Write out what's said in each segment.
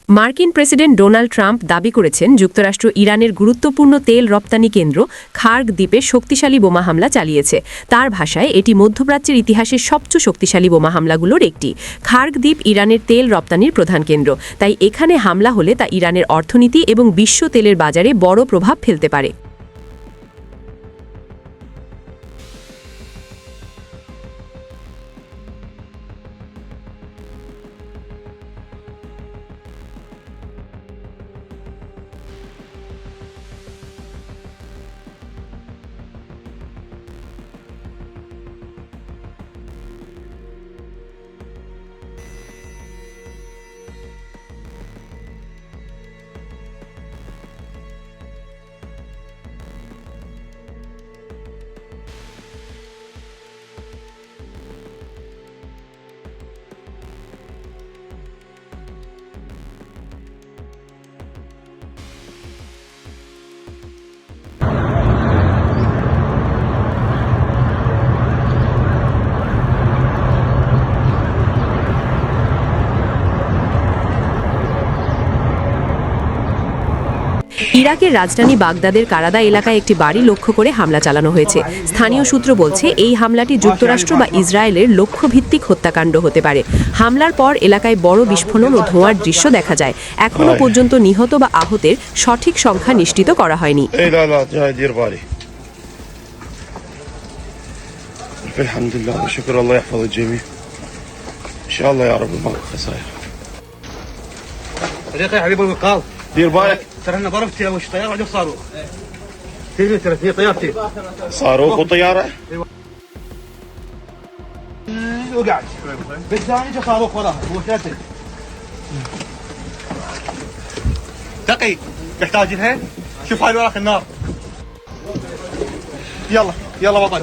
মার্কিন president Donald Trump দাবি করেছেন যুক্তরাষ্ট্র ইরানের গুরুত্বপূর্ণ তেল রপ্তানি কেন্দ্র খার্গ দ্বীপে শক্তিশালী বোমা হামলা চালিয়েছে। তার ভাষায় এটি মধ্যপ্রাচ্যের ইতিহাসের সবচেয়ে শক্তিশালী বোমা হামলাগুলোর একটি। খার্গ দ্বীপ ইরানের তেল রপ্তানির প্রধান কেন্দ্র, তাই এখানে হামলা হলে তা ইরানের অর্থনীতি এবং বিশ্ব তেলের বাজারে বড় প্রভাব ফেলতে পারে। ইরাকের রাজধানী বাগদাদের কারাদা এলাকায় একটি বাড়ি লক্ষ্য করে হামলা চালানো হয়েছে। স্থানীয় সূত্র বলছে এই হামলাটি যুক্তরাষ্ট্র বা ইসরায়েলের লক্ষ্যভিত্তিক হত্যাকাণ্ড হতে পারে। হামলার পর এলাকায় বড় বিস্ফোরণ ও ধোঁয়ার দৃশ্য দেখা যায়। এখনও পর্যন্ত নিহত বা আহতের সঠিক সংখ্যা নিশ্চিত করা হয়নি। دير بالك ترى انا ضربت يا وش طياره ولا صاروخ ترى في طيارتين صاروخ وطياره وقعت بالثاني جا صاروخ وراها هو ثلاثه تقي تحتاج لها شوف هاي وراك النار يلا يلا بطل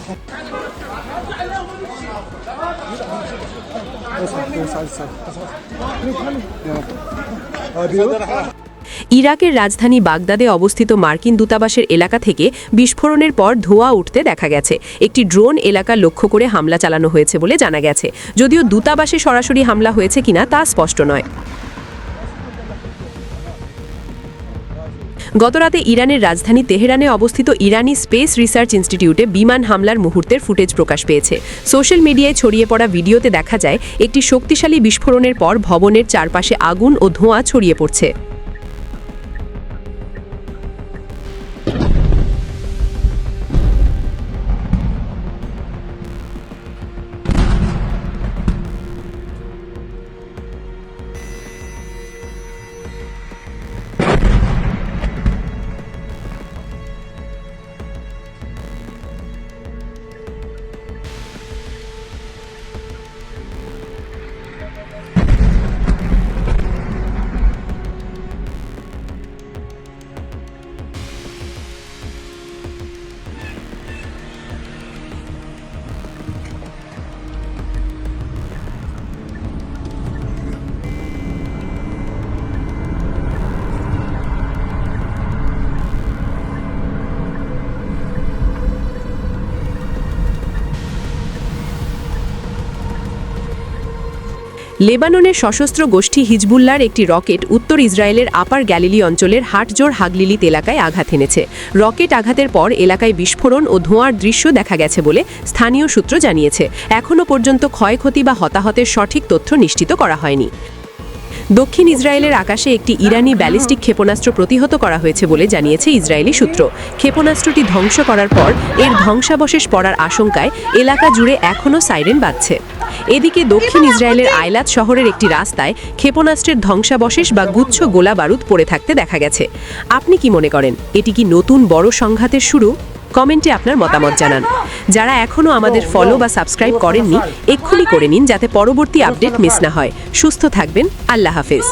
ইরাকের রাজধানী বাগদাদে অবস্থিত মার্কিন দূতাবাসের এলাকা থেকে বিস্ফোরণের পর ধোঁয়া উঠতে দেখা গেছে। একটি ড্রোন এলাকা লক্ষ্য করে হামলা চালানো হয়েছে বলে জানা গেছে, যদিও দূতাবাসে সরাসরি হামলা হয়েছে কিনা তা স্পষ্ট নয়। গতরাতে ইরানের রাজধানী তেহরানে অবস্থিত ইরানি স্পেস রিসার্চ ইনস্টিটিউটে বিমান হামলার মুহূর্তের ফুটেজ প্রকাশ পেয়েছে। সোশ্যাল মিডিয়ায় ছড়িয়ে পড়া ভিডিওতে দেখা যায় একটি শক্তিশালী বিস্ফোরণের পর ভবনের চারপাশে আগুন ও ধোঁয়া ছড়িয়ে পড়ছে। লেবাননের সশস্ত্র গোষ্ঠী হিজবুল্লার একটি রকেট উত্তর ইসরায়েলের আপার গ্যালিলি অঞ্চলের হাটজোর হাগলিলিত এলাকায় আঘাত এনেছে। রকেট আঘাতের পর এলাকায় বিস্ফোরণ ও ধোঁয়ার দৃশ্য দেখা গেছে বলে স্থানীয় সূত্র জানিয়েছে। এখনও পর্যন্ত ক্ষয়ক্ষতি বা হতাহতের সঠিক তথ্য নিশ্চিত করা হয়নি। দক্ষিণ ইসরায়েলের আকাশে একটি ইরানি ব্যালিস্টিক ক্ষেপণাস্ত্র প্রতিহত করা হয়েছে বলে জানিয়েছে ইসরায়েলি সূত্র। ক্ষেপণাস্ত্রটি ধ্বংস করার পর এর ধ্বংসাবশেষ পড়ার আশঙ্কায় এলাকা জুড়ে এখনও সাইরেন বাজছে। এদিকে দক্ষিণ ইসরায়েলের আইলাত শহরের একটি রাস্তায় ক্ষেপণাস্ত্রের ধ্বংসাবশেষ বা গুচ্ছ গোলা বারুদ পড়ে থাকতে দেখা গেছে। আপনি কি মনে করেন, এটি কি নতুন বড় সংঘাতের শুরু? কমেন্টে আপনার মতামত জানান। যারা এখনও আমাদের ফলো বা সাবস্ক্রাইব করেননি, এক্ষুনি করে নিন যাতে পরবর্তী আপডেট মিস না হয়। সুস্থ থাকবেন। আল্লাহ হাফেজ।